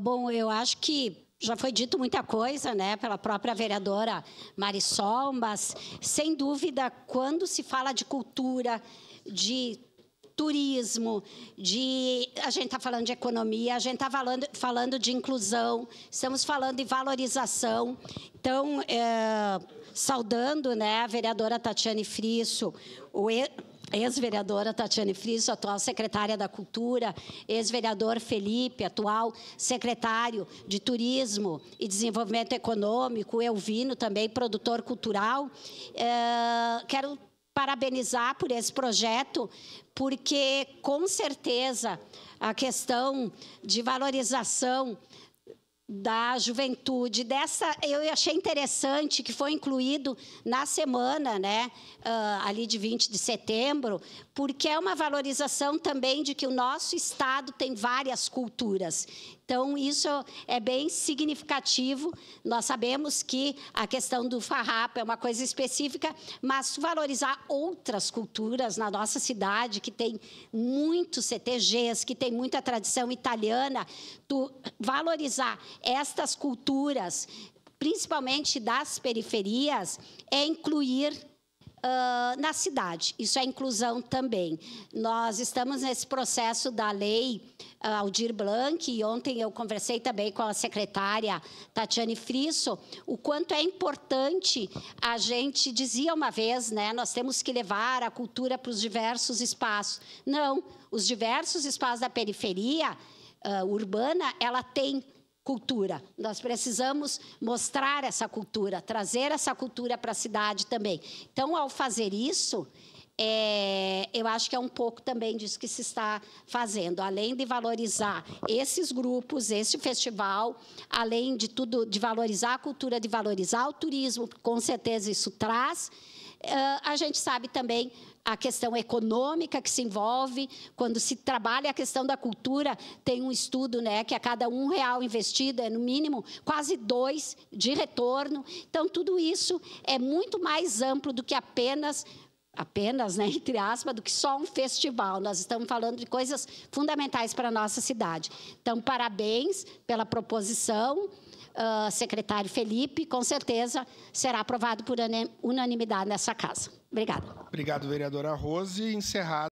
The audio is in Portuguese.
Bom, eu acho que já foi dito muita coisa, né, pela própria vereadora Marisol, mas, sem dúvida, quando se fala de cultura, de turismo, a gente está falando de economia, a gente está falando de inclusão, estamos falando de valorização. Então, saudando, né, a vereadora Tatiane Frisso, ex-vereadora Tatiane Frisso, atual secretária da Cultura, ex-vereador Felipe, atual secretário de Turismo e Desenvolvimento Econômico, Elvino, também produtor cultural. Quero parabenizar por esse projeto, porque, com certeza, a questão de valorização da juventude, eu achei interessante que foi incluído na semana, né, ali de 20 de setembro, porque é uma valorização também de que o nosso estado tem várias culturas. Então, isso é bem significativo. Nós sabemos que a questão do farrapo é uma coisa específica, mas valorizar outras culturas na nossa cidade, que tem muitos CTGs, que tem muita tradição italiana, valorizar estas culturas, principalmente das periferias, é incluir na cidade. Isso é inclusão também. Nós estamos nesse processo da lei Aldir Blanc, e ontem eu conversei também com a secretária Tatiane Frisso, o quanto é importante, a gente dizia uma vez, né, nós temos que levar a cultura para os diversos espaços. Não, os diversos espaços da periferia urbana, ela tem cultura. Nós precisamos mostrar essa cultura, trazer essa cultura para a cidade também. Então, ao fazer isso, eu acho que é um pouco também disso que se está fazendo. Além de valorizar esses grupos, esse festival, além de tudo, de valorizar a cultura, de valorizar o turismo, com certeza isso traz. A gente sabe também a questão econômica que se envolve, quando se trabalha a questão da cultura, tem um estudo, né, que a cada R$1 investido é, no mínimo, quase 2 de retorno. Então, tudo isso é muito mais amplo do que apenas, né, entre aspas, do que só um festival. Nós estamos falando de coisas fundamentais para a nossa cidade. Então, parabéns pela proposição. Secretário Felipe, com certeza será aprovado por unanimidade nessa casa. Obrigada. Obrigado, vereadora Rose. Encerrado.